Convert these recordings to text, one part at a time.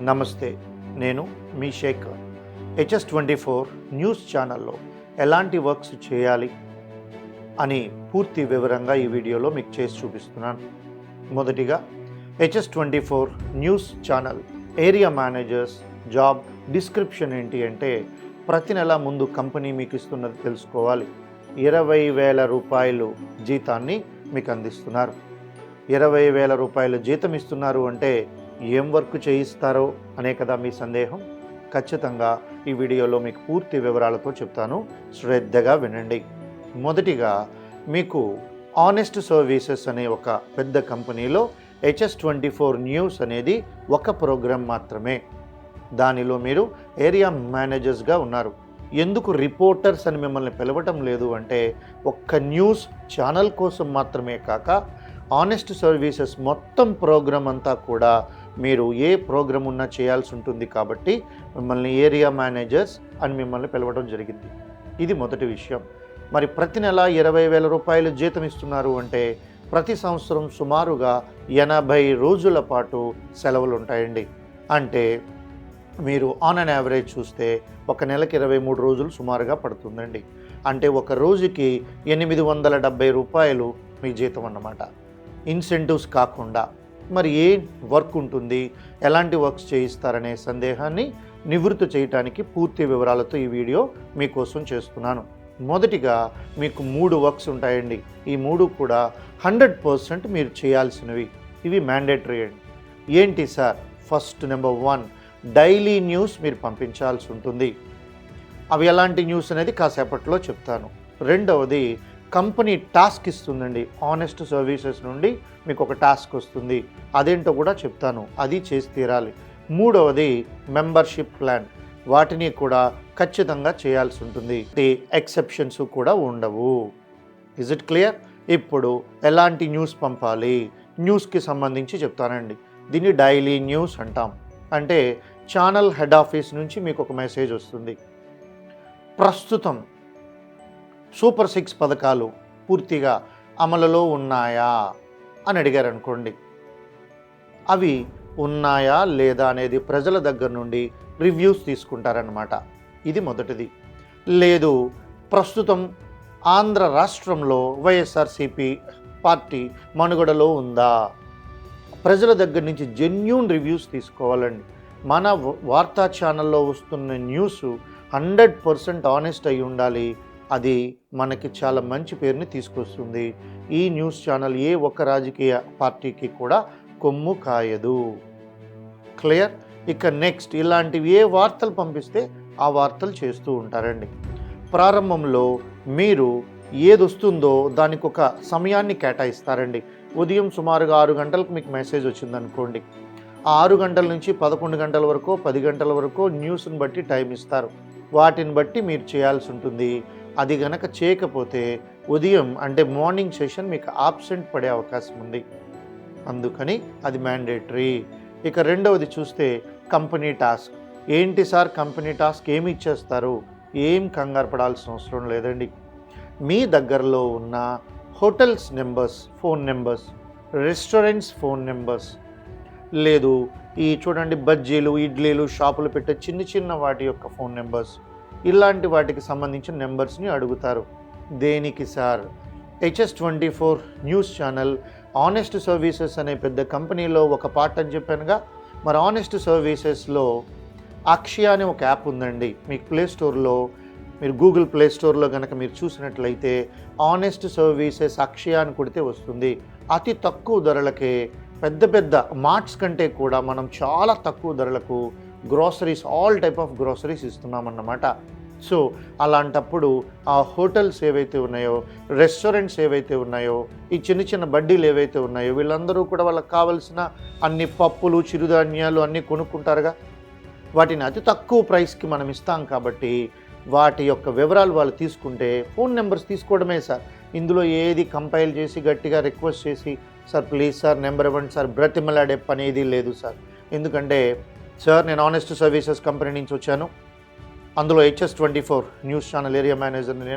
నమస్తే, నేను మీ Shekhar. HS24 news ఛానల్లో ఎలాంటి వర్క్స్ చేయాలి అని పూర్తి వివరంగా ఈ వీడియోలో మీకు చేసి చూపిస్తున్నాను. మొదటిగా HS24 news channel area managers job description ఏంటి అంటే, ప్రతి నెల ముందు కంపెనీ మీకు ఇస్తున్నది తెలుసుకోవాలి. 20,000 రూపాయలు జీతాన్ని మీకు అందిస్తున్నారు. 20,000 రూపాయలు జీతం ఇస్తున్నారు అంటే ఏం వర్క్ చేయిస్తారో అనే కదా మీ సందేహం. ఖచ్చితంగా ఈ వీడియోలో మీకు పూర్తి వివరాలతో చెప్తాను, శ్రద్ధగా వినండి. మొదటిగా మీకు ఆనెస్ట్ సర్వీసెస్ అనే ఒక పెద్ద కంపెనీలో HS24 న్యూస్ అనేది ఒక ప్రోగ్రాం మాత్రమే. దానిలో మీరు ఏరియా మేనేజర్స్గా ఉన్నారు. ఎందుకు రిపోర్టర్స్ అని మిమ్మల్ని పిలవటం లేదు అంటే, ఒక్క న్యూస్ ఛానల్ కోసం మాత్రమే కాక ఆనెస్ట్ సర్వీసెస్ మొత్తం ప్రోగ్రాం అంతా కూడా మీరు ఏ ప్రోగ్రాం ఉన్నా చేయాల్సి ఉంటుంది కాబట్టి మిమ్మల్ని ఏరియా మేనేజర్స్ అని మిమ్మల్ని పిలవడం జరిగింది. ఇది మొదటి విషయం. మరి ప్రతి నెల 20,000 రూపాయలు జీతం ఇస్తున్నారు అంటే ప్రతి సంవత్సరం సుమారుగా 80 రోజుల పాటు సెలవులు ఉంటాయండి. అంటే మీరు ఆన్ అన్ యావరేజ్ చూస్తే ఒక నెలకి 23 రోజులు సుమారుగా పడుతుందండి. అంటే ఒక రోజుకి 870 రూపాయలు మీ జీతం అన్నమాట, ఇన్సెంటివ్స్ కాకుండా. మరి ఏ వర్క్ ఉంటుంది, ఎలాంటి వర్క్స్ చేయిస్తారనే సందేహాన్ని నివృత్తి చేయడానికి పూర్తి వివరాలతో ఈ వీడియో మీకోసం చేస్తున్నాను. మొదటిగా మీకు 3 వర్క్స్ ఉంటాయండి. ఈ 3 కూడా 100% మీరు చేయాల్సినవి. ఇవి మ్యాండేటరీ అండి. ఏంటి sir? First number 1, daily news మీరు పంపించాల్సి ఉంటుంది. అవి ఎలాంటి న్యూస్ అనేది కాసేపట్లో చెప్తాను. రెండవది, కంపెనీ టాస్క్ ఇస్తుందండి. ఆనెస్ట్ సర్వీసెస్ నుండి మీకు ఒక టాస్క్ వస్తుంది, అదేంటో కూడా చెప్తాను, అది చేసి తీరాలి. మూడవది మెంబర్షిప్ ప్లాన్, వాటిని కూడా ఖచ్చితంగా చేయాల్సి ఉంటుంది. ఎక్సెప్షన్స్ కూడా ఉండవు. Is it clear? ఇప్పుడు ఎలాంటి న్యూస్ పంపాలి, న్యూస్కి సంబంధించి చెప్తానండి. దీన్ని డైలీ న్యూస్ అంటాం. అంటే ఛానల్ హెడ్ ఆఫీస్ నుంచి మీకు ఒక మెసేజ్ వస్తుంది, ప్రస్తుతం సూపర్ 6 పథకాలు పూర్తిగా అమలులో ఉన్నాయా అని అడిగారు అనుకోండి. అవి ఉన్నాయా లేదా అనేది ప్రజల దగ్గర నుండి రివ్యూస్ తీసుకుంటారన్నమాట. ఇది మొదటిది. లేదు, ప్రస్తుతం ఆంధ్ర రాష్ట్రంలో వైఎస్ఆర్సీపీ పార్టీ మనుగడలో ఉందా, ప్రజల దగ్గర నుంచి జెన్యూన్ రివ్యూస్ తీసుకోవాలండి. మన వార్తా ఛానల్లో వస్తున్న న్యూస్ 100% ఆనెస్ట్ అయి ఉండాలి. అది మనకి చాలా మంచి పేరుని తీసుకొస్తుంది. ఈ న్యూస్ ఛానల్ ఏ ఒక్క రాజకీయ పార్టీకి కూడా కొమ్ము కాయదు. క్లియర్? ఇక నెక్స్ట్, ఇలాంటివి ఏ వార్తలు పంపిస్తే ఆ వార్తలు చేస్తూ ఉంటారండి. ప్రారంభంలో మీరు ఏది వస్తుందో దానికి ఒక సమయాన్ని కేటాయిస్తారండి. ఉదయం సుమారుగా 6 గంటలకు మీకు మెసేజ్ వచ్చిందనుకోండి, ఆ 6 గంటల నుంచి 11 గంటల వరకు 10 గంటల వరకు న్యూస్ని బట్టి టైం ఇస్తారు. వాటిని బట్టి మీరు చేయాల్సి ఉంటుంది. అది గనక చేయకపోతే ఉదయం అంటే మార్నింగ్ సెషన్ మీకు ఆబ్సెంట్ పడే అవకాశం ఉంది. అందుకని అది మ్యాండేటరీ. ఇక రెండవది చూస్తే కంపెనీ టాస్క్. ఏంటి సార్ కంపెనీ టాస్క్, ఏమి ఇచ్చేస్తారు? ఏం కంగారు పడాల్సిన అవసరం లేదండి. మీ దగ్గరలో ఉన్న hotels numbers, phone numbers, restaurants phone numbers, లేదు ఈ చూడండి బజ్జీలు ఇడ్లీలు షాపులు పెట్టే చిన్న చిన్న వాటి యొక్క ఫోన్ నెంబర్స్, ఇలాంటి వాటికి సంబంధించిన నెంబర్స్ని అడుగుతారు. దేనికి sir? HS24 news channel honest services అనే పెద్ద కంపెనీలో ఒక పార్ట్ అని చెప్పానుగా. మరి ఆనెస్ట్ సర్వీసెస్లో అక్షయ అనే ఒక యాప్ ఉందండి. మీకు ప్లే స్టోర్లో, మీరు గూగుల్ ప్లే స్టోర్లో కనుక మీరు చూసినట్లయితే ఆనెస్ట్ సర్వీసెస్ అక్షయ అని కొడితే వస్తుంది. అతి తక్కువ ధరలకే పెద్ద పెద్ద మార్ట్స్ కంటే కూడా మనం చాలా తక్కువ ధరలకు groceries, all type of groceries ఇస్తున్నామన్నమాట. సో అలాంటప్పుడు ఆ హోటల్స్ ఏవైతే ఉన్నాయో, రెస్టారెంట్స్ ఏవైతే ఉన్నాయో, ఈ చిన్న చిన్న బడ్డీలు ఏవైతే ఉన్నాయో, వీళ్ళందరూ కూడా వాళ్ళకి కావాల్సిన అన్ని పప్పులు చిరుధాన్యాలు అన్నీ కొనుక్కుంటారుగా. వాటిని అతి తక్కువ ప్రైస్కి మనం ఇస్తాం కాబట్టి వాటి యొక్క వివరాలు వాళ్ళు తీసుకుంటే ఫోన్ నెంబర్స్ తీసుకోవడమే సార్. ఇందులో ఏది కంపైల్ చేసి గట్టిగా రిక్వెస్ట్ చేసి సార్ ప్లీజ్ సార్ నెంబర్ ఇవ్వండి సార్ బ్రతిమలాడే పని ఏది లేదు సార్. ఎందుకంటే సార్ నేను ఆనెస్ట్ సర్వీసెస్ కంపెనీ నుంచి వచ్చాను, అందులో HS24 న్యూస్ ఛానల్ ఏరియా మేనేజర్ని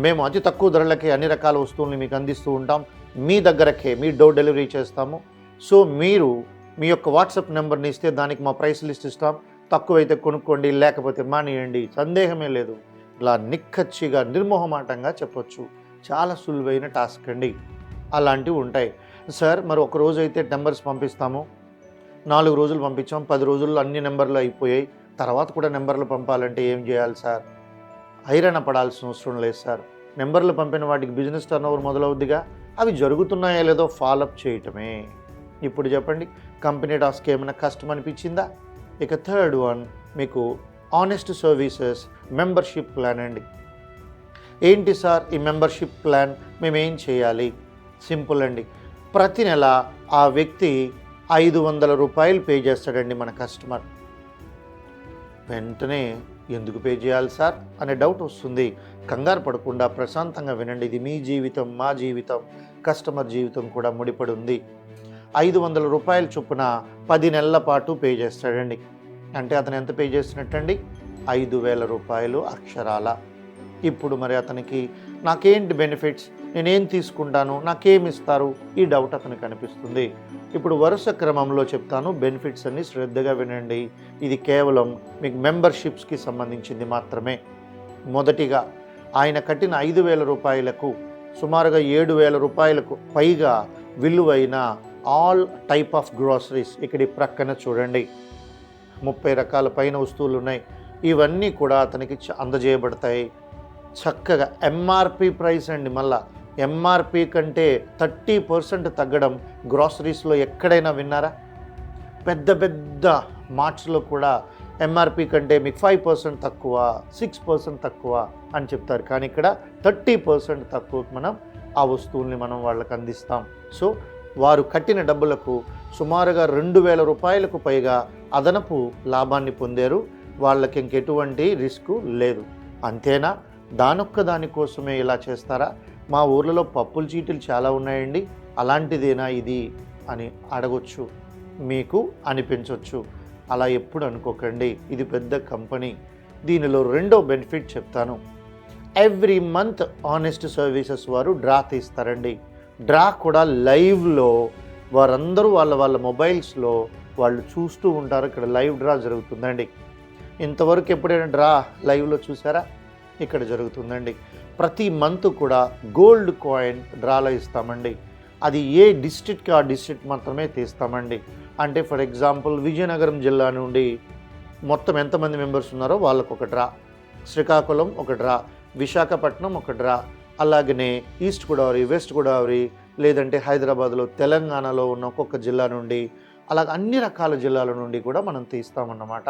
మేము అతి తక్కువ ధరలకే అన్ని రకాల వస్తువుల్ని మీకు అందిస్తూ ఉంటాం. మీ దగ్గరకే మీ డోర్ డెలివరీ చేస్తాము. సో మీరు మీ యొక్క వాట్సాప్ నెంబర్ని ఇస్తే దానికి మా ప్రైస్ లిస్ట్ ఇస్తాం, తక్కువైతే కొనుక్కోండి లేకపోతే మానేయండి, సందేహమే లేదు. ఇలా నిక్కచ్చిగా నిర్మోహమాటంగా చెప్పొచ్చు. చాలా సులువైన టాస్క్ అండి. అలాంటివి ఉంటాయి. సార్ మరి ఒక రోజు అయితే నెంబర్స్ పంపిస్తాము, 4 రోజులు పంపించాం, 10 రోజుల్లో అన్ని నెంబర్లు అయిపోయాయి, తర్వాత కూడా నెంబర్లు పంపాలంటే ఏం చేయాలి సార్? హైరాణ పడాల్సిన అవసరం లేదు సార్. నెంబర్లు పంపిన వాటికి బిజినెస్ టర్నోవర్ మొదలవుద్దిగా, అవి జరుగుతున్నాయో లేదో ఫాలోఅప్ చేయటమే. ఇప్పుడు చెప్పండి, కంపెనీ టాస్క్ ఏమైనా కష్టం అనిపించిందా? ఇక థర్డ్ వన్ మీకు ఆనెస్ట్ సర్వీసెస్ మెంబర్షిప్ ప్లాన్ అండి. ఏంటి సార్ ఈ మెంబర్షిప్ ప్లాన్, మేమేం చేయాలి? సింపుల్ అండి. ప్రతి నెల ఆ వ్యక్తి 500 రూపాయలు పే చేస్తాడండి మన కస్టమర్. వెంటనే ఎందుకు పే చేయాలి సార్ అనే డౌట్ వస్తుంది. కంగారు పడకుండా ప్రశాంతంగా వినండి. ఇది మీ జీవితం, మా జీవితం, కస్టమర్ జీవితం కూడా ముడిపడి ఉంది. 500 రూపాయల చొప్పున 10 నెలల పాటు పే చేస్తాడండి. అంటే అతను ఎంత పే చేసినట్టండి? 5,000 రూపాయలు అక్షరాల. ఇప్పుడు మరి అతనికి నాకేంటి బెనిఫిట్స్, నేనేం తీసుకుంటాను, నాకేమి ఇస్తారు, ఈ డౌట్ అతనికి అనిపిస్తుంది. ఇప్పుడు వరుస క్రమంలో చెప్తాను, బెనిఫిట్స్ అన్ని శ్రద్ధగా వినండి. ఇది కేవలం మీకు మెంబర్షిప్స్కి సంబంధించింది మాత్రమే. మొదటిగా ఆయన కట్టిన 5,000 రూపాయలకు సుమారుగా 7,000 రూపాయలకు పైగా విలువైన ఆల్ టైప్ ఆఫ్ గ్రోసరీస్ ఇక్కడ ప్రక్కన చూడండి, 30 రకాల పైన వస్తువులు ఉన్నాయి. ఇవన్నీ కూడా అతనికి అందజేయబడతాయి. చక్కగా ఎంఆర్పి ప్రైస్ అండి. మళ్ళా ఎంఆర్పి కంటే 30% తగ్గడం గ్రాసరీస్లో ఎక్కడైనా విన్నారా? పెద్ద పెద్ద మార్ట్స్లో కూడా ఎంఆర్పి కంటే మీకు 5% తక్కువ, 6% తక్కువ అని చెప్తారు. కానీ ఇక్కడ 30% తక్కువకు మనం ఆ వస్తువుల్ని మనం వాళ్ళకి అందిస్తాం. సో వారు కట్టిన డబ్బులకు సుమారుగా 2,000 రూపాయలకు పైగా అదనపు లాభాన్ని పొందారు. వాళ్ళకి ఇంకెటువంటి రిస్క్ లేదు. అంతేనా? దానికోసమే ఇలా చేస్తారా? మా ఊర్లలో పప్పుల చీటీలు చాలా ఉన్నాయండి, అలాంటిదేనా ఇది అని అడగొచ్చు, మీకు అనిపించవచ్చు. అలా ఎప్పుడు అనుకోకండి. ఇది పెద్ద కంపెనీ. దీనిలో రెండో బెనిఫిట్ చెప్తాను. ఎవ్రీ మంత్ ఆనెస్ట్ సర్వీసెస్ వారు డ్రా తీస్తారండి. డ్రా కూడా లైవ్లో వారందరూ వాళ్ళ మొబైల్స్లో వాళ్ళు చూస్తూ ఉంటారు. ఇక్కడ లైవ్ డ్రా జరుగుతుందండి. ఇంతవరకు ఎప్పుడైనా డ్రా లైవ్లో చూసారా? ఇక్కడ జరుగుతుందండి. ప్రతి మంత్ కూడా గోల్డ్ కాయిన్ డ్రాలో ఇస్తామండి. అది ఏ డిస్ట్రిక్ట్కి ఆ డిస్ట్రిక్ట్ మాత్రమే తీస్తామండి. అంటే ఫర్ ఎగ్జాంపుల్ విజయనగరం జిల్లా నుండి మొత్తం ఎంతమంది మెంబర్స్ ఉన్నారో వాళ్ళకు ఒక డ్రా, శ్రీకాకుళం ఒక డ్రా, విశాఖపట్నం ఒక డ్రా, అలాగనే ఈస్ట్ గోదావరి, వెస్ట్ గోదావరి, లేదంటే హైదరాబాద్లో తెలంగాణలో ఉన్న ఒక్కొక్క జిల్లా నుండి, అలాగ అన్ని రకాల జిల్లాల నుండి కూడా మనం తీస్తామన్నమాట.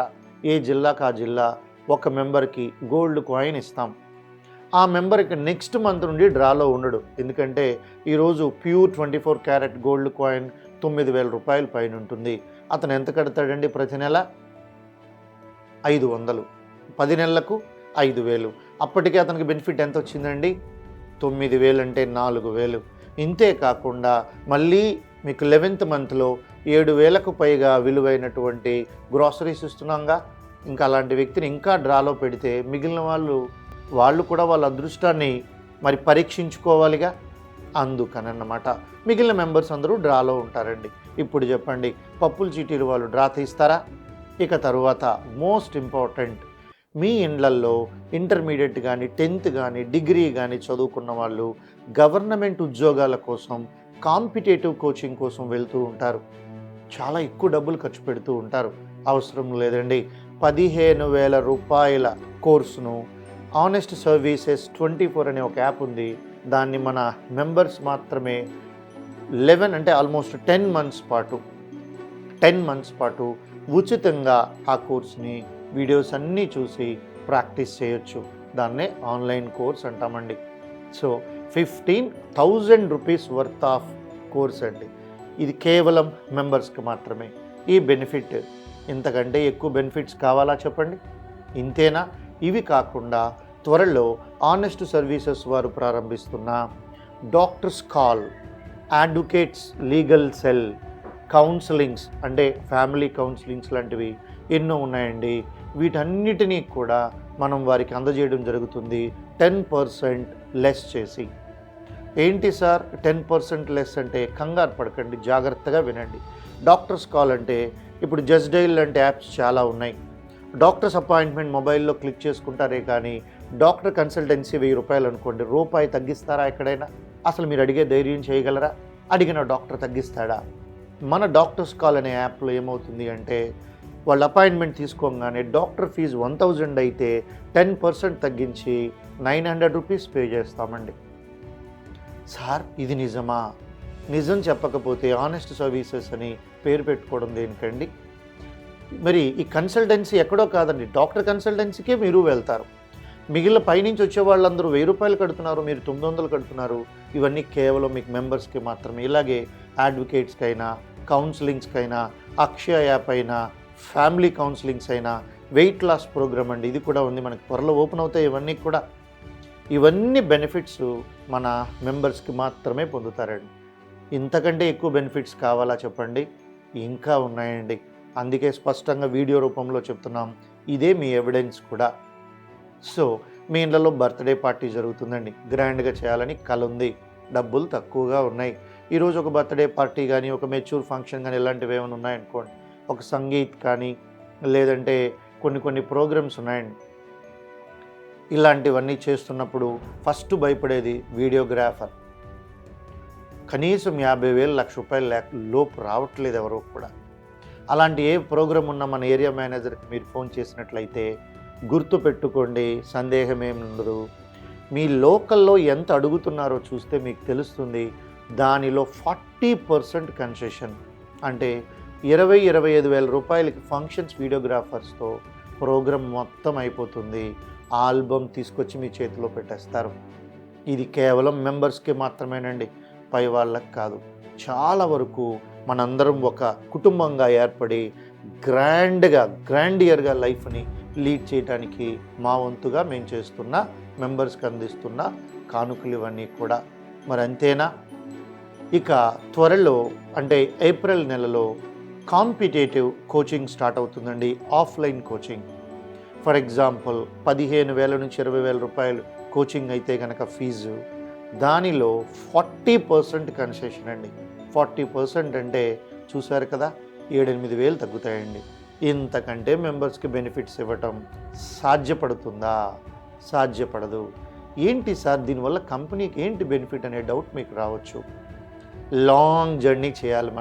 ఏ జిల్లాకు ఆ జిల్లా ఒక మెంబర్కి గోల్డ్ కాయిన్ ఇస్తాం. ఆ మెంబర్కి నెక్స్ట్ మంత్ నుండి డ్రాలో ఉండడు. ఎందుకంటే ఈరోజు ప్యూర్ 24 క్యారెట్ గోల్డ్ కాయిన్ 9,000 రూపాయల పైన ఉంటుంది. అతను ఎంత కడతాడండి ప్రతి నెల? 500. 10 నెలలకు 5,000. అప్పటికే అతనికి బెనిఫిట్ ఎంత వచ్చిందండి? 9,000 అంటే 4,000. ఇంతే కాకుండా మళ్ళీ మీకు 11th మంత్లో 7,000కు పైగా విలువైనటువంటి గ్రాసరీస్ ఇస్తున్నాంగా. ఇంకా అలాంటి వ్యక్తిని ఇంకా డ్రాలో పెడితే మిగిలిన వాళ్ళు కూడా వాళ్ళ అదృష్టాన్ని మరి పరీక్షించుకోవాలిగా. అందుకనన్నమాట మిగిలిన మెంబర్స్ అందరూ డ్రాలో ఉంటారండి. ఇప్పుడు చెప్పండి, పప్పుల చీటీలు వాళ్ళు డ్రా తీస్తారా? ఇక తరువాత మోస్ట్ ఇంపార్టెంట్, మీ ఇండ్లల్లో ఇంటర్మీడియట్ కానీ 10th కానీ డిగ్రీ కానీ చదువుకున్న వాళ్ళు గవర్నమెంట్ ఉద్యోగాల కోసం కాంపిటేటివ్ కోచింగ్ కోసం వెళ్తూ ఉంటారు. చాలా ఎక్కువ డబ్బులు ఖర్చు పెడుతూ ఉంటారు. అవసరం లేదండి. 15,000 రూపాయల కోర్సును ఆనెస్ట్ సర్వీసెస్ 24 అనే ఒక యాప్ ఉంది. దాన్ని మన మెంబర్స్ మాత్రమే 11 అంటే ఆల్మోస్ట్ 10 మంత్స్ పాటు ఉచితంగా ఆ కోర్స్ని వీడియోస్ అన్నీ చూసి ప్రాక్టీస్ చేయొచ్చు. దాన్నే ఆన్లైన్ కోర్స్ అంటామండి. So 15,000 rupees worth of course అండి. ఇది కేవలం మెంబర్స్కి మాత్రమే. ఈ బెనిఫిట్ ఇంతకంటే ఎక్కువ బెనిఫిట్స్ కావాలా చెప్పండి? ఇంతేనా? ఇవి కాకుండా త్వరలో ఆనెస్ట్ సర్వీసెస్ వారు ప్రారంభిస్తున్న doctors call, advocates legal cell, counsellings అంటే ఫ్యామిలీ కౌన్సిలింగ్స్ లాంటివి ఎన్నో ఉన్నాయండి. వీటన్నిటినీ కూడా మనం వారికి అందజేయడం జరుగుతుంది 10% లెస్ చేసి. ఏంటి సార్ 10% లెస్ అంటే? కంగారు పడకండి, జాగ్రత్తగా వినండి. డాక్టర్స్ కాల్ అంటే ఇప్పుడు జస్ట్ డైల్ లాంటి యాప్స్ చాలా ఉన్నాయి. డాక్టర్స్ అపాయింట్మెంట్ మొబైల్లో క్లిక్ చేసుకుంటారే కానీ డాక్టర్ కన్సల్టెన్సీ ₹1000 అనుకోండి, రూపాయి తగ్గిస్తారా ఎక్కడైనా? అసలు మీరు అడిగే ధైర్యం చేయగలరా? అడిగిన డాక్టర్ తగ్గిస్తాడా? మన డాక్టర్స్ కాల్ అనే యాప్లో ఏమవుతుంది అంటే వాళ్ళ అపాయింట్మెంట్ తీసుకోగానే డాక్టర్ ఫీజు 1000 అయితే 10% తగ్గించి ₹900 పే చేస్తామండి. సార్ ఇది నిజమా? నిజం చెప్పకపోతే ఆనెస్ట్ సర్వీసెస్ అని పేరు పెట్టుకోవడం దేనికండి? మరి ఈ కన్సల్టెన్సీ ఎక్కడో కాదండి, డాక్టర్ కన్సల్టెన్సీకే మీరు వెళ్తారు. మిగిలిన పైనుంచి వచ్చే వాళ్ళందరూ ₹1000 కడుతున్నారు, మీరు 900 కడుతున్నారు. ఇవన్నీ కేవలం మీకు మెంబర్స్కి మాత్రమే. ఇలాగే అడ్వకేట్స్కైనా, కౌన్సిలింగ్స్కైనా, అక్షయ యాప్ అయినా, ఫ్యామిలీ కౌన్సిలింగ్స్ అయినా, వెయిట్ లాస్ ప్రోగ్రామ్ అండి, ఇది కూడా ఉంది. మనకి త్వరలో ఓపెన్ అవుతాయి ఇవన్నీ కూడా. ఇవన్నీ బెనిఫిట్స్ మన మెంబర్స్కి మాత్రమే పొందుతారండి. ఇంతకంటే ఎక్కువ బెనిఫిట్స్ కావాలా చెప్పండి? ఇంకా ఉన్నాయండి. అందుకే స్పష్టంగా వీడియో రూపంలో చెప్తున్నాం. ఇదే మీ ఎవిడెన్స్ కూడా. సో మీ ఇళ్ళలో బర్త్డే పార్టీ జరుగుతుందండి, గ్రాండ్గా చేయాలని కల ఉంది, డబ్బులు తక్కువగా ఉన్నాయి. ఈరోజు ఒక బర్త్డే పార్టీ కానీ, ఒక మెచ్యూర్ ఫంక్షన్ కానీ ఇలాంటివి ఏమైనా ఉన్నాయనుకోండి, ఒక సంగీత్ కానీ, లేదంటే కొన్ని ప్రోగ్రామ్స్ ఉన్నాయండి. ఇలాంటివన్నీ చేస్తున్నప్పుడు ఫస్ట్ భయపడేది వీడియోగ్రాఫర్. కనీసం 50,000 ₹1,00,000 లోపు రావట్లేదు ఎవరో కూడా. అలాంటి ఏ ప్రోగ్రామ్ ఉన్నా మన ఏరియా మేనేజర్కి మీరు ఫోన్ చేసినట్లయితే గుర్తుపెట్టుకోండి, సందేహం ఏమి ఉండదు. మీ లోకల్లో ఎంత అడుగుతున్నారో చూస్తే మీకు తెలుస్తుంది. దానిలో 40% కన్సెషన్, అంటే 25,000 రూపాయలకి ఫంక్షన్స్ వీడియోగ్రాఫర్స్తో ప్రోగ్రామ్ మొత్తం అయిపోతుంది. ఆల్బమ్ తీసుకొచ్చి మీ చేతిలో పెట్టేస్తారు. ఇది కేవలం మెంబర్స్కి మాత్రమేనండి, పై వాళ్ళకి కాదు. చాలా వరకు మనందరం ఒక కుటుంబంగా ఏర్పడి గ్రాండియర్గా లైఫ్ని లీడ్ చేయడానికి మా వంతుగా మేము చేస్తున్న, మెంబర్స్కి అందిస్తున్న కానుకలు ఇవన్నీ కూడా. మరి అంతేనా? ఇక త్వరలో అంటే ఏప్రిల్ నెలలో కాంపిటేటివ్ కోచింగ్ స్టార్ట్ అవుతుందండి, ఆఫ్లైన్ కోచింగ్. ఫర్ ఎగ్జాంపుల్ 15,000 నుంచి 20,000 రూపాయలు కోచింగ్ అయితే కనుక ఫీజు, దానిలో 40% కన్సెషన్ అండి. 40% అంటే చూశారు కదా, 7-8,000 తగ్గుతాయండి. ఇంతకంటే మెంబర్స్కి బెనిఫిట్స్ ఇవ్వటం సాధ్యపడుతుందా? సాధ్యపడదు. ఏంటి సార్ దీనివల్ల కంపెనీకి ఏంటి బెనిఫిట్ అనే డౌట్ మీకు రావచ్చు. లాంగ్ జర్నీ చేయాలి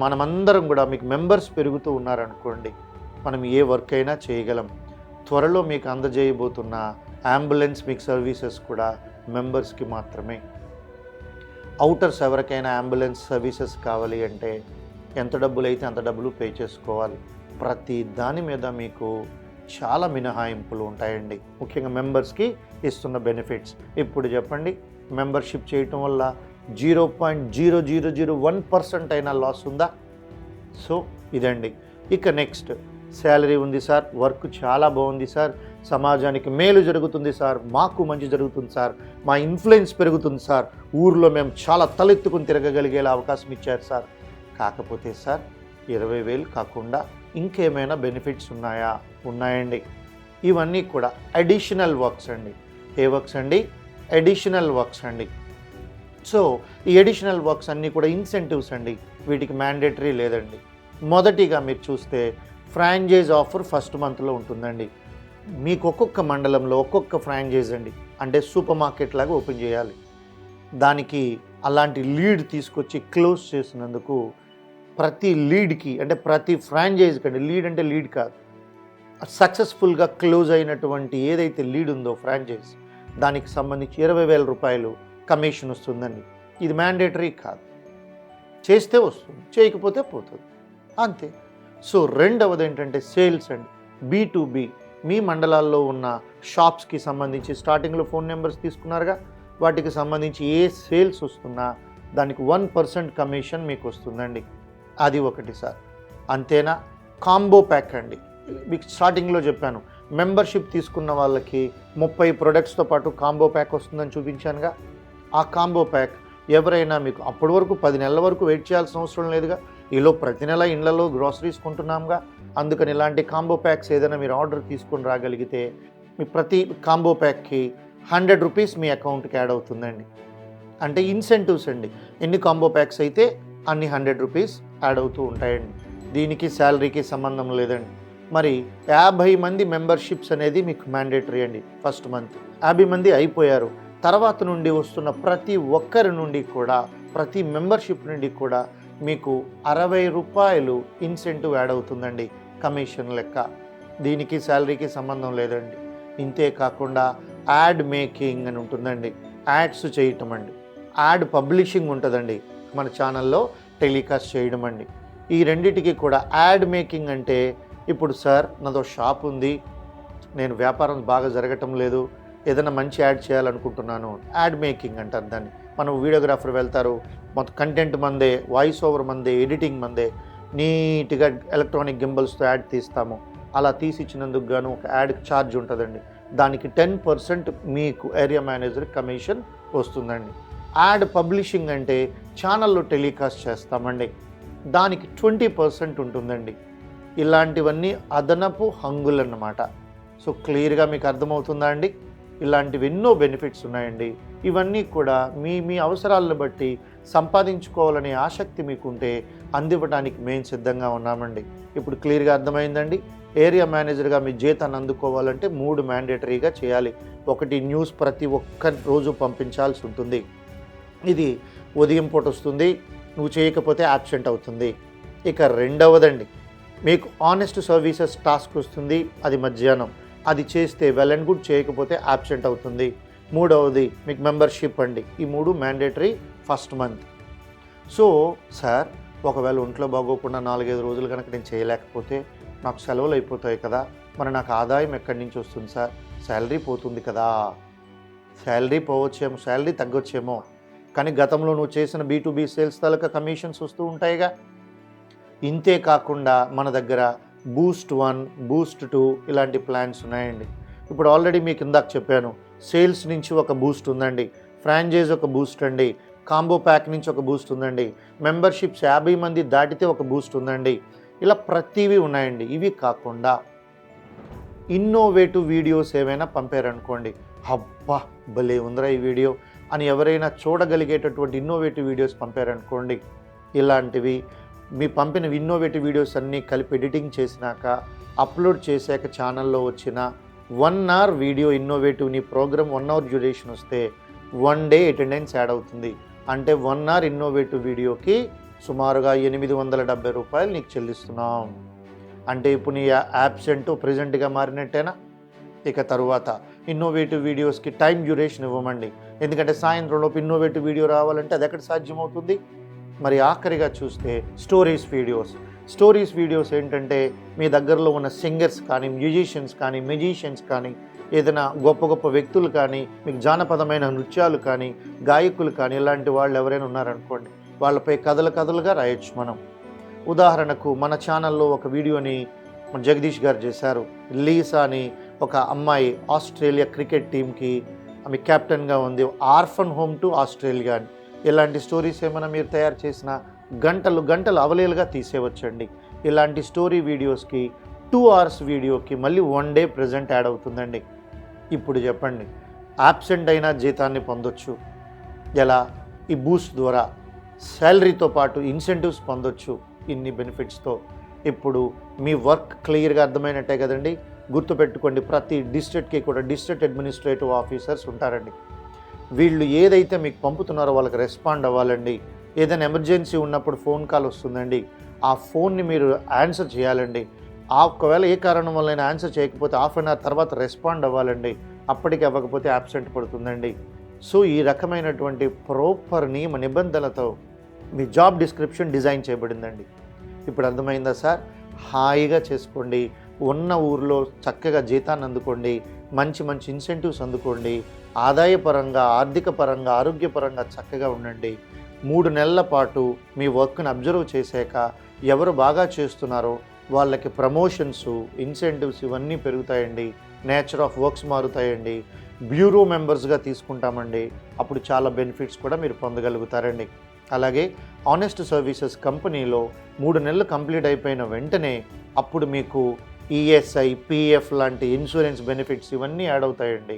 మనమందరం కూడా. మీకు మెంబర్స్ పెరుగుతూ ఉన్నారనుకోండి, మనం ఏ వర్క్ అయినా చేయగలం. త్వరలో మీకు అందజేయబోతున్న అంబులెన్స్ మీకు సర్వీసెస్ కూడా మెంబర్స్కి మాత్రమే. అవుటర్స్ ఎవరికైనా అంబులెన్స్ సర్వీసెస్ కావాలి అంటే ఎంత డబ్బులు అయితే అంత డబ్బులు పే చేసుకోవాలి. ప్రతి దాని మీద మీకు చాలా మినహాయింపులు ఉంటాయండి, ముఖ్యంగా మెంబర్స్కి ఇస్తున్న బెనిఫిట్స్. ఇప్పుడు చెప్పండి, మెంబర్షిప్ చేయటం వల్ల 0.0001% అయినా లాస్ ఉందా? సో ఇదండి. ఇక నెక్స్ట్, శాలరీ ఉంది సార్, వర్క్ చాలా బాగుంది సార్, సమాజానికి మేలు జరుగుతుంది సార్, మాకు మంచి జరుగుతుంది సార్, మా ఇన్ఫ్లుయెన్స్ పెరుగుతుంది సార్, ఊర్లో మేము చాలా తలెత్తుకుని తిరగగలిగేలా అవకాశం ఇచ్చారు సార్. కాకపోతే సార్ 20,000 కాకుండా ఇంకేమైనా బెనిఫిట్స్ ఉన్నాయా? ఉన్నాయండి. ఇవన్నీ కూడా అడిషనల్ వర్క్స్ అండి. ఏ వర్క్స్ అండి? అడిషనల్ వర్క్స్ అండి. సో ఈ అడిషనల్ వర్క్స్ అన్నీ కూడా ఇన్సెంటివ్స్ అండి, వీటికి మ్యాండేటరీ లేదండి. మొదటిగా మీరు చూస్తే ఫ్రాంచైజ్ ఆఫర్ ఫస్ట్ మంత్లో ఉంటుందండి. మీకు ఒక్కొక్క మండలంలో ఒక్కొక్క ఫ్రాంచైజ్ అండి, అంటే సూపర్ మార్కెట్ లాగా ఓపెన్ చేయాలి. దానికి అలాంటి లీడ్ తీసుకొచ్చి క్లోజ్ చేసినందుకు ప్రతి లీడ్కి, అంటే ప్రతి ఫ్రాంచైజ్కి అండి, లీడ్ అంటే లీడ్ కాదు, సక్సెస్ఫుల్గా క్లోజ్ అయినటువంటి ఏదైతే లీడ్ ఉందో ఫ్రాంచైజ్, దానికి సంబంధించి 20,000 రూపాయలు కమిషన్ వస్తుందండి. ఇది మ్యాండేటరీ కాదు, చేస్తే వస్తుంది, చేయకపోతే పోతుంది, అంతే. సో రెండవది ఏంటంటే సేల్స్ అండి, B2B. మీ మండలాల్లో ఉన్న షాప్స్కి సంబంధించి స్టార్టింగ్లో ఫోన్ నెంబర్స్ తీసుకున్నారుగా, వాటికి సంబంధించి ఏ సేల్స్ వస్తున్నా దానికి 1% కమిషన్ మీకు వస్తుందండి. అది ఒకటి సార్. అంతేనా? కాంబో ప్యాక్ అండి, మీకు స్టార్టింగ్లో చెప్పాను, మెంబర్షిప్ తీసుకున్న వాళ్ళకి 30 ప్రొడక్ట్స్తో పాటు కాంబో ప్యాక్ వస్తుందని చూపించానుగా. ఆ కాంబో ప్యాక్ ఎవరైనా మీకు అప్పటి వరకు 10 నెలల వరకు వెయిట్ చేయాల్సిన అవసరం లేదుగా. ఈలో ప్రతి నెల ఇళ్లలో గ్రాసరీస్ కొంటున్నాంగా, అందుకని ఇలాంటి కాంబో ప్యాక్స్ ఏదైనా మీరు ఆర్డర్ తీసుకొని రాగలిగితే మీ ప్రతి కాంబో ప్యాక్కి ₹100 మీ అకౌంట్కి యాడ్ అవుతుందండి. అంటే ఇన్సెంటివ్స్ అండి. ఎన్ని కాంబో ప్యాక్స్ అయితే అన్ని 100 రూపీస్ యాడ్ అవుతూ ఉంటాయండి. దీనికి శాలరీకి సంబంధం లేదండి. మరి 50 మంది మెంబర్షిప్స్ అనేది మీకు మ్యాండేటరీ అండి. ఫస్ట్ మంత్ 50 మంది అయిపోయారు. తర్వాత నుండి వస్తున్న ప్రతి ఒక్కరి నుండి కూడా, ప్రతి మెంబర్షిప్ నుండి కూడా మీకు 60 రూపాయలు ఇన్సెంటివ్ యాడ్ అవుతుందండి, కమిషన్ లెక్క. దీనికి శాలరీకి సంబంధం లేదండి. ఇంతే కాకుండా యాడ్ మేకింగ్ అని ఉంటుందండి, యాడ్స్ చేయటం అండి. యాడ్ పబ్లిషింగ్ ఉంటుందండి, మన ఛానల్లో టెలికాస్ట్ చేయడం అండి. ఈ రెండిటికి కూడా యాడ్ మేకింగ్ అంటే, ఇప్పుడు సార్ నాదో షాప్ ఉంది, నేను వ్యాపారం బాగా జరగటం లేదు, ఏదైనా మంచి యాడ్ చేయాలనుకుంటున్నాను, యాడ్ మేకింగ్ అంటారు దాన్ని. మనం వీడియోగ్రాఫర్ వెళ్తారు, మొత్తం కంటెంట్ మందే, వాయిస్ ఓవర్ మందే, ఎడిటింగ్ మందే, నీట్గా ఎలక్ట్రానిక్ గింబల్స్తో యాడ్ తీస్తాము. అలా తీసిచ్చినందుకు గాను ఒక యాడ్ ఛార్జ్ ఉంటుందండి. దానికి 10% మీకు ఏరియా మేనేజర్ కమిషన్ వస్తుందండి. యాడ్ పబ్లిషింగ్ అంటే ఛానల్లో టెలికాస్ట్ చేస్తామండి, దానికి 20% ఉంటుందండి. ఇలాంటివన్నీ అదనపు హంగులు అన్నమాట. సో క్లియర్గా మీకు అర్థమవుతుందా అండి? ఇలాంటివి ఎన్నో బెనిఫిట్స్ ఉన్నాయండి. ఇవన్నీ కూడా మీ అవసరాలను బట్టి సంపాదించుకోవాలనే ఆసక్తి మీకుంటే అందివ్వడానికి మేము సిద్ధంగా ఉన్నామండి. ఇప్పుడు క్లియర్గా అర్థమైందండి. ఏరియా మేనేజర్గా మీ జీతాన్ని అందుకోవాలంటే 3 మ్యాండేటరీగా చేయాలి. ఒకటి, న్యూస్ ప్రతి ఒక్క రోజు పంపించాల్సి ఉంటుంది. ఇది ఉదయం పూట వస్తుంది, నువ్వు చేయకపోతే యాబ్సెంట్ అవుతుంది. ఇక రెండవదండి, మీకు ఆనెస్ట్ సర్వీసెస్ టాస్క్ వస్తుంది, అది మధ్యాహ్నం, అది చేస్తే వెల్ అండ్ గుడ్, చేయకపోతే యాబ్సెంట్ అవుతుంది. మూడవది మీకు మెంబర్షిప్ అండి. ఈ 3 mandatory first month. So sir, ఒకవేళ ఒంట్లో బాగోకుండా 4-5 రోజులు కనుక నేను చేయలేకపోతే నాకు సెలవులు అయిపోతాయి కదా, మరి నాకు ఆదాయం ఎక్కడి నుంచి వస్తుంది సార్? శాలరీ పోతుంది కదా. శాలరీ పోవచ్చేమో, శాలరీ తగ్గొచ్చేమో, కానీ గతంలో నువ్వు చేసిన B2B సేల్స్ తాలూకా కమిషన్స్ వస్తూ ఉంటాయిగా. ఇంతే కాకుండా మన దగ్గర బూస్ట్ 1, బూస్ట్ 2 ఇలాంటి ప్లాన్స్ ఉన్నాయండి. ఇప్పుడు ఆల్రెడీ మీకు ఇందాక చెప్పాను, సేల్స్ నుంచి ఒక బూస్ట్ ఉందండి, ఫ్రాంచైజ్ ఒక బూస్ట్ అండి, కాంబో ప్యాక్ నుంచి ఒక బూస్ట్ ఉందండి, మెంబర్షిప్స్ 50 మంది దాటితే ఒక బూస్ట్ ఉందండి. ఇలా ప్రతివి ఉన్నాయండి. ఇవి కాకుండా ఇన్నోవేటివ్ వీడియోస్ ఏమైనా పంపారనుకోండి, అబ్బా భలే ఉందిరా ఈ వీడియో అని ఎవరైనా చూడగలిగేటటువంటి ఇన్నోవేటివ్ వీడియోస్ పంపారనుకోండి, ఇలాంటివి మీ పంపిన ఇన్నోవేటివ్ వీడియోస్ అన్నీ కలిపి ఎడిటింగ్ చేసినాక అప్లోడ్ చేశాక ఛానల్లో వచ్చిన 1 అవర్ వీడియో ఇన్నోవేటివ్, నీ ప్రోగ్రామ్ 1 అవర్ డ్యూరేషన్ వస్తే 1 డే అటెండెన్స్ యాడ్ అవుతుంది. అంటే 1 అవర్ ఇన్నోవేటివ్ వీడియోకి సుమారుగా 870 రూపాయలు నీకు చెల్లిస్తున్నాం. అంటే ఇప్పుడు నీ యాబ్సెంట్ ప్రెజెంట్గా మారినట్టేనా? ఇక తరువాత ఇన్నోవేటివ్ వీడియోస్కి టైం డ్యూరేషన్ ఇవ్వమండి. ఎందుకంటే సాయంత్రంలోపు ఇన్నోవేటివ్ వీడియో రావాలంటే అది ఎక్కడ సాధ్యమవుతుంది? మరి ఆఖరిగా చూస్తే స్టోరీస్ వీడియోస్ ఏంటంటే, మీ దగ్గరలో ఉన్న సింగర్స్ కానీ, మ్యూజిషియన్స్ కానీ, ఏదైనా గొప్ప వ్యక్తులు కానీ, మీకు జానపదమైన నృత్యాలు కానీ, గాయకులు కానీ, ఇలాంటి వాళ్ళు ఎవరైనా ఉన్నారనుకోండి, వాళ్ళపై కథలుగా రాయొచ్చు మనం. ఉదాహరణకు మన ఛానల్లో ఒక వీడియోని మన జగదీష్ గారు చేశారు. లీసా అని ఒక అమ్మాయి ఆస్ట్రేలియా క్రికెట్ టీంకి ఆమె కెప్టెన్గా ఉంది, ఆర్ఫన్ హోమ్ టు ఆస్ట్రేలియా అని. ఇలాంటి స్టోరీస్ ఏమైనా మీరు తయారు చేసిన గంటలు అవలేలుగా తీసేవచ్చండి. ఇలాంటి స్టోరీ వీడియోస్కి 2 అవర్స్ వీడియోకి మళ్ళీ 1 డే ప్రెజెంట్ యాడ్ అవుతుందండి. ఇప్పుడు చెప్పండి, యాబ్సెంట్ అయినా జీతాన్ని పొందొచ్చు. ఎలా? ఈ బూస్ట్ ద్వారా శాలరీతో పాటు ఇన్సెంటివ్స్ పొందొచ్చు ఇన్ని బెనిఫిట్స్తో. ఇప్పుడు మీ వర్క్ క్లియర్గా అర్థమైనట్టే కదండి. గుర్తుపెట్టుకోండి, ప్రతి డిస్ట్రిక్ట్కి కూడా డిస్ట్రిక్ట్ అడ్మినిస్ట్రేటివ్ ఆఫీసర్స్ ఉంటారండి. వీళ్ళు ఏదైతే మీకు పంపుతున్నారో వాళ్ళకి రెస్పాండ్ అవ్వాలండి. ఏదైనా ఎమర్జెన్సీ ఉన్నప్పుడు ఫోన్ కాల్ వస్తుందండి, ఆ ఫోన్ని మీరు ఆన్సర్ చేయాలండి. ఒకవేళ ఏ కారణం వల్ల ఆన్సర్ చేయకపోతే హాఫ్ అన్ అవర్ తర్వాత రెస్పాండ్ అవ్వాలండి. అప్పటికి అవ్వకపోతే యాబ్సెంట్ పడుతుందండి. సో ఈ రకమైనటువంటి ప్రాపర్ నియమ నిబంధనలతో మీ జాబ్ డిస్క్రిప్షన్ డిజైన్ చేయబడిందండి. ఇప్పుడు అర్థమైందా సార్? హాయిగా చేసుకోండి, ఉన్న ఊరిలో చక్కగా జీతాన్ని అందుకోండి, మంచి ఇన్సెంటివ్స్ అందుకోండి, ఆదాయపరంగా, ఆర్థిక పరంగా, ఆరోగ్యపరంగా చక్కగా ఉండండి. 3 నెలల పాటు మీ వర్క్ని అబ్జర్వ్ చేశాక ఎవరు బాగా చేస్తున్నారో వాళ్ళకి ప్రమోషన్స్, ఇన్సెంటివ్స్ ఇవన్నీ పెరుగుతాయండి. నేచర్ ఆఫ్ వర్క్స్ మారుతాయండి. బ్యూరో మెంబర్స్గా తీసుకుంటామండి. అప్పుడు చాలా బెనిఫిట్స్ కూడా మీరు పొందగలుగుతారండి. అలాగే ఆనెస్ట్ సర్వీసెస్ కంపెనీలో 3 నెలలు కంప్లీట్ అయిపోయిన వెంటనే అప్పుడు మీకు ఈఎస్ఐ, పిఎఫ్ లాంటి ఇన్సూరెన్స్ బెనిఫిట్స్ ఇవన్నీ యాడ్ అవుతాయండి.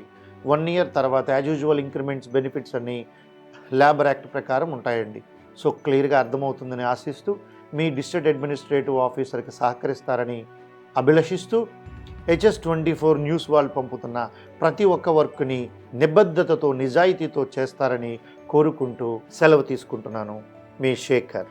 1 ఇయర్ తర్వాత యాజ్ యూజువల్ ఇంక్రిమెంట్స్ బెనిఫిట్స్ అన్నీ లేబర్ యాక్ట్ ప్రకారం ఉంటాయండి. సో క్లియర్గా అర్థమవుతుందని ఆశిస్తూ మీ డిస్ట్రిక్ట్ అడ్మినిస్ట్రేటివ్ ఆఫీసర్కి సహకరిస్తారని అభిలషిస్తూ HS24 న్యూస్ వాళ్ళు పంపుతున్న ప్రతి ఒక్క వర్క్ని నిబద్ధతతో నిజాయితీతో చేస్తారని కోరుకుంటూ సెలవు తీసుకుంటున్నాను. మీ శేఖర్.